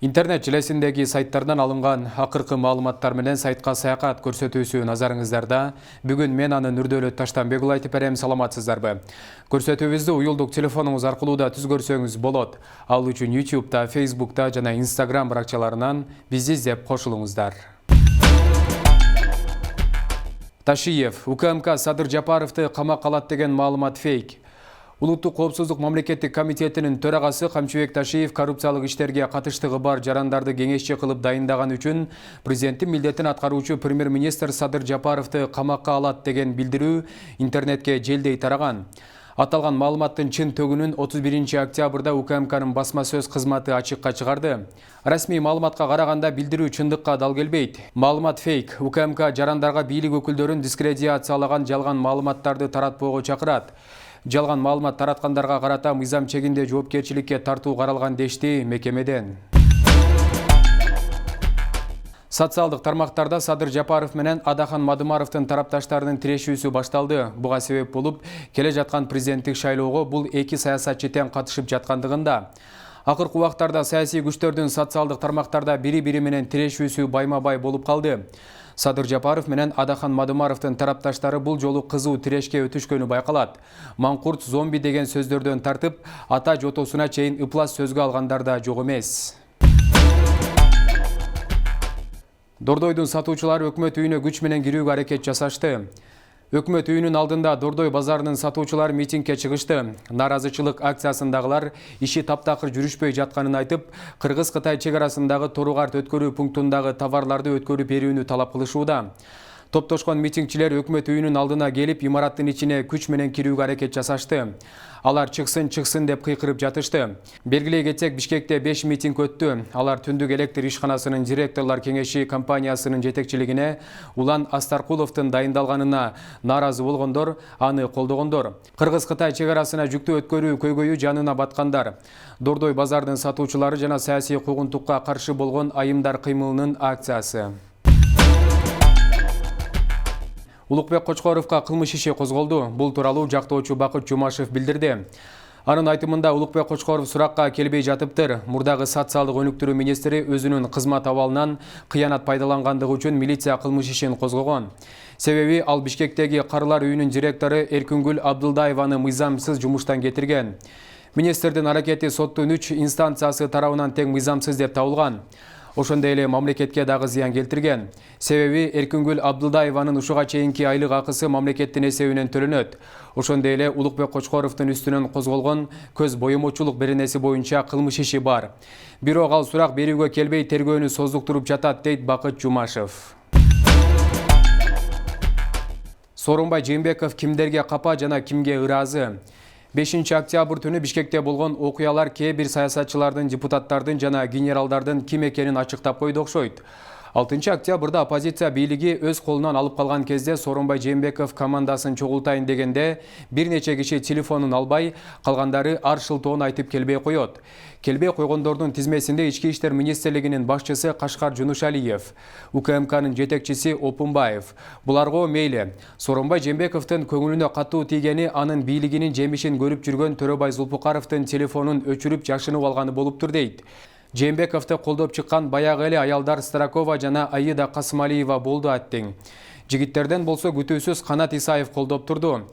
Интернет желесіндегі сайттардан алынған ақырқы маалыматтар менен сайтқа саякат көрсөтүүсү назарыңыздарда. Бүгүн мен аны Нурдөөлөт Таштанбекұлы айтып берем, саламатсыздарбы. Көрсөтүүбүздү уюлдук телефонуңуз аркылуу да түз көрсөңүз болот. Ал үчүн YouTube'да, Facebook'та жана Instagram баракчаларынан бизди издеп кошулуңуздар. Ташиев, УКМК Садыр Жапаровду камакка алат деген маалымат фейк. Улуттук коопсуздук мамлекеттик комитетинин төрагасы Камчыбек Ташиев коррупциялык иштерге катыштыгы бар жарандарды кеңешчи кылып дайындаган үчүн президенттин милдетин аткаруучу премьер-министр Садыр Жапаровду камакка алат деген билдирүү интернетке желдей тараган. Аталган маалыматтын чын төгүнүн 31 октябрда УКМКнын басма сөз кызматы ачыкка чыгарды. Расмий маалыматка караганда билдирүү чындыкка дал келбейт. Маалымат фейк. УКМК жарандарга бийлик өкүлдөрүн дискредитациялаган жалган маалыматтарды таратпоого чакырат. Жалган маалымат тараткандарга карата мыйзам чегинде жоопкерчиликке тартуу каралган дешти мекемеден. Социалдык тармактарда Садыр Жапаров менен Адахан Мадымаровдун тарапташтарынын тирешүүсү башталды. Буга себеп болуп, келе жаткан президенттик шайлоого бул эки саясатчы тең катышып жаткандыгында. Акыркы убактарда саясий күчтөрдүн социалдык тармактарда бири-бири менен тирешүүсү байма-бай болуп калды. Садыр Жапаров менен Адахан Мадымаровдун тарапташтары бул жолу кызуу тирешке өтүшкөнү байкалат. Маңкурт, зомби деген сөздөрдөн тартып, ата жотосуна чейин ыплас сөзгө алгандар да жок эмес. Дордойдун сатуучулары өкмөт үйүнө күч менен кирүүгө аракет жасашты. Өкмөт үйүнүн алдында Дордой базарынын сатуучулары митингге чыгышты. Наразычылык акциясындагылар иши таптакыр жүрүшпөй жатканын айтып, Кыргыз-Кытай чек арасындагы Торугарт өткөрүү пунктундагы товарларды өткөрүп берүүнү талап кылышууда. Топтошкон митингчилер өкмөт үйүнүн алдына келип, имараттын ичине күч менен кирүүгө аракет жасашты. Алар чыксын деп кыйкырып жатышты. Белгилей кетсек, Бишкекте 5 митинг өттү. Алар Түндүк электр ишканасынын директорлор кеңеши компаниясынын жетекчилигине Улан Астаркуловдун дайындалганына нааразы болгондор, аны колдогондор. Кыргыз-Кытай чек арасына жүктү өткөрүү көйгөйү жанына баткандар. Дордой базардын сатуучулары жана саясий куугунтукка каршы болгон айымдар кыймылынын акциясы. Улукбек Кочкоровго кылмыш иши козголду. Бул тууралуу жактоочу Бакыт Жумашев билдирди. Анын айтымында Улукбек Кочкоров суракка келбей жатыптыр. Мурдагы социалдык өнүктүрүү министри өзүнүн кызмат абалынан кыянат пайдалангандыгы үчүн милиция кылмыш ишин козгогон. Себеби ал Бишкектеги карылар үйүнүн директору Эркүнгүл Абдылдаеваны мыйзамсыз жумуштан кетирген. Министрдин аракети соттун 3 инстанциясы тарабынан тең мыйзамсыз деп табылган. Ошондой эле мамлекетке дагы зыян келтирген. Себеби Эркүнгүл Абдылдаеванын ушуга чейинки айлык акысы мамлекеттин эсебинен төлөнөт. Ошондой эле Улукбек Кочкоровдун үстүнөн козголгон көз боемочулук беренеси боюнча кылмыш иши бар. Бирок ал сурак берүүгө келбей тергөөнү создуктуруп жатат, дейт Бакыт Жумашев. Сооронбай Жээнбеков кимдерге капа жана кимге ыраазы? 5 октябрь түнү Бишкекте болгон окуялар кээ бир саясатчылардын, депутаттардын жана генералдардын ким экенин ачыктап койду окшойт. 6 октябрда оппозиция бийлиги өз колунан алып калган кезде Сооронбай Жээнбеков командасын чогултайын дегенде бир нече киши телефонун албай, калгандары ар шылтоон айтып келбей коет. Келбей койгондордун тизмесинде Ички иштер министрлигинин башчысы Кашкар Жунушалиев, УКМКнын жетекчиси Опунбаев. Буларга мейли. Сооронбай Жээнбековдун көңүлүнө катуу тийгени анын бийлигинин жемишин көрүп жүргөн Төрөбай Зулпукаровдун телефонун өчүрүп жашынып алганы болуптур, дейт. Жээнбековду колдоп чыккан баягы эле аялдар Старакова жана Аида Касымалиева болду аттең. Жигиттерден болсо күтүүсүз Канат Исаев колдоп турду.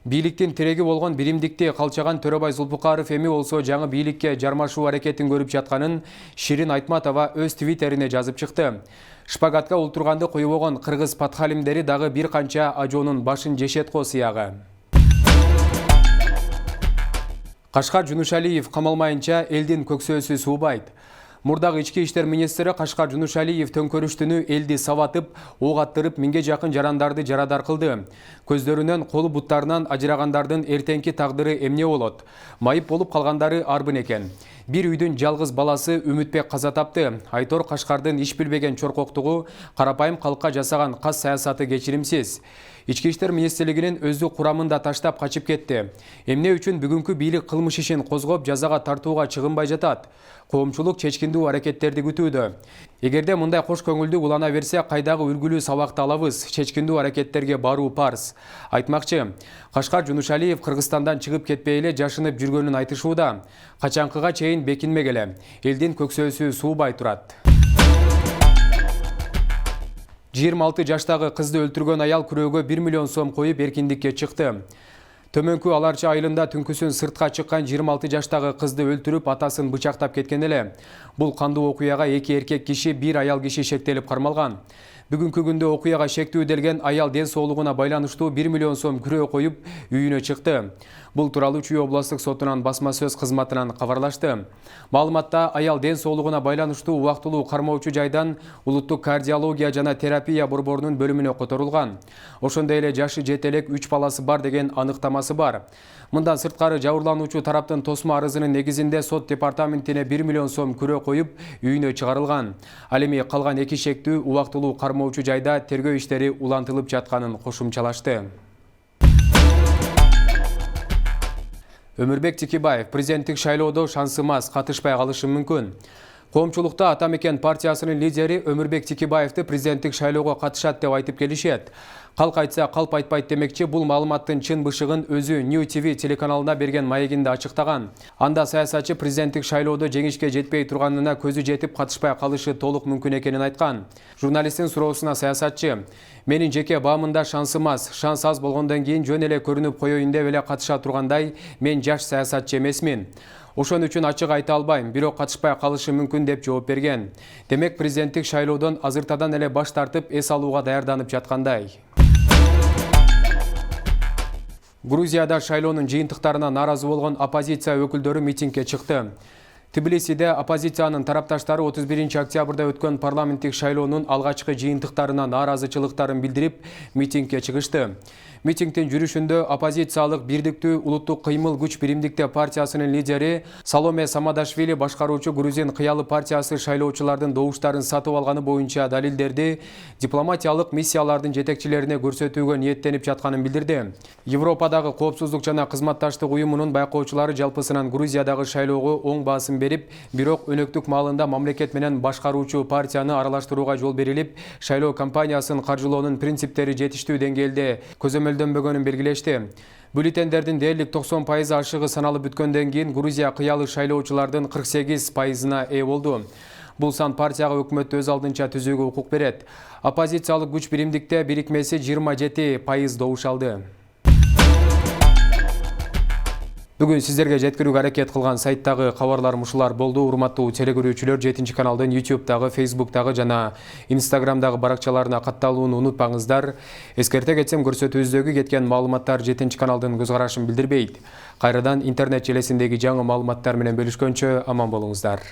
Бийликтин тиреги болгон биримдикти калчаган Төрөбай Зулпукаров эми болсо жаңы бийликке жармашуу аракетин көрүп жатканын Ширин Айтматова өз твиттерине жазып чыкты. Шпагатка ултурганды коюбогон кыргыз патхалимдери дагы бир канча ажоонун башын жешет го сыягы. Кашкар Жунушалиев камалмайынча элдин көксөөсү суубайт. Мурдагы ички иштер министри Кашкар Жунушалиев төңкөрүштүнү элди сабатып, ок аттырып, 1000ге жакын жарандарды жарадар кылды. Көздөрүнөн, колу буттарынан ажырагандардын эртеңки тагдыры эмне болот? Майып болуп калгандары арбын экен. Бир үйдүн жалгыз баласы Үмүтбек каза тапты. Айтор Кашкардын иш билбеген чоркоктугу, карапайым калкка жасаган кас саясаты кечиримсиз. Ички иштер министрлигинин өздүк курамын да таштап качып кетти. Эмне үчүн бүгүнкү бийлик кылмыш ишин козгоп жазага тартууга чыгынбай жатат? Коомчулук чечкиндүү аракеттерди күтүүдө. Эгерде мындай кош көңүлдүү улана берсе, кайдагы үлгүлүү сабакты алабыз? Чечкиндүү аракеттерге баруу парз. Айтмакчы, Кашкар Жунушалиев Кыргызстандан чыгып кетпей эле жашынып жүргөнүн айтышууда. Качанкыга чейин чейин бекинмегеле. Элдин көксөөсү суубай турат. 26 жаштагы кызды өлтүргөн аял күрөөгө 1 миллион сом коюп эркиндикке чыкты. Төмөнкү Аларча айылында түнкүсүн сыртка чыккан 26 жаштагы кызды өлтүрүп, атасын бычактап кеткен эле. Бул кандуу окуяга 2 эркек киши, 1 аял киши шектелип кармалган. Бүгүнкү күндө окуяга шектүүделген аял ден соолугуна байланыштуу 1 миллион сом күрөө коюп, үйүнө чыкты. Бул тууралуу Чүй областык сотунан басма сөз кызматынан кабарлашты. Маалыматта аял ден соолугуна байланыштуу убактылуу кармоочу жайдан улуттук кардиология жана терапия борборунун бөлүмүнө которулган. Ошондой эле жашы жете элек 3 баласы бар деген аныктамасы бар. Мындан сырткары жабырлануучу тараптын тосмо арызынын негизинде сот департаментине 1 миллион сом күрөө коюп, үйүнө чыгарылган. Ал эми калган 2 шектүү убактылуу кармоочу жайда тергөө иштери улантылып жатканын кошумчалашты. Өмүрбек Текебаев президенттик шайлоодо шансымас, катышпай калышы мүмкүн. Коомчулукта Ата Мекен партиясынын лидери Өмүрбек Текебаевди президенттик шайлоого катышат деп айтып келишет. Калк айтса калп айтпайт демекчи, бул маалыматтын чын бышыгын өзү New TV телеканалына берген маегинде ачыктаган. Анда саясатчы президенттик шайлоодо жеңишке жетпей турганына көзү жетип катышпай калышы толук мүмкүн экенин айткан. Журналисттин суроосуна саясатчы: "Менин жеке баамында шансымас, шанс аз болгондон кийин жөн эле көрүнүп коеюн деп эле катыша тургандай, мен жаш саясатчы эмесмин. Ошон үчүн ачык айта албайм, бирок катышпай калышы мүмкүн" деп жооп берген. Демек президенттик шайлоодон азыртадан эле баш тартып, эс алууга даярданып жаткандай. Грузияда шайлоонун жыйынтыктарына нааразы болгон оппозиция өкүлдөрү митингге чыкты. Тбилисиде оппозициянын тарапташтары 31 октябрда өткөн парламенттик шайлоонун алгачкы жыйынтыктарына нааразычылыктарын билдирип, митингге чыгышты. Митингдин жүрүшүндө оппозициялык Бирдиктүү улуттук кыймыл күч биримдикте партиясынын лидери Саломе Самадашвили башкаруучу Грузин кыялы партиясы шайлоочулардын добуштарын сатып алганы боюнча далилдерди дипломатиялык миссиялардын жетекчилерине көрсөтүүгө ниеттенип жатканын билдирди. Европадагы коопсуздук жана кызматташтык уюмунун байкоочулары жалпысынан Грузиядагы шайлоого оң баасым берип, бирок өнөктүк маалында мамлекет менен башкаруучу партияны аралаштырууга жол берилип, шайлоо кампаниясын каржылоонун принциптери жетиштүү деңгээлде көзөмөлдөнбөгөнүн белгилешти. Бюллетендердин дээрлик 90% ашыгы саналып бүткөндөн кийин Грузия кыялы шайлоочулардын 48%-на ээ болду. Бул сан партияга өкмөттү өз алдынча түзүүгө укук берет. Оппозициялык күч биримдикте бирикмеси 27% добуш алды. Бүгүн сиздерге жеткирүүгө аракет кылган сайттагы кабарларым ушулар болду. Урматтуу телекөрүүчүлөр, 7 каналдын YouTube'дагы, Facebook'дагы жана Instagram'дагы баракчаларына катталууну унутпаңыздар. Эскерте кетсем, көрсөтүүбүздөгү кеткен маалыматтар 7 каналдын көз карашын билдирбейт. Кайрадан интернет желесиндеги жаңы маалыматтар менен бөлүшкөнчө аман болуңуздар.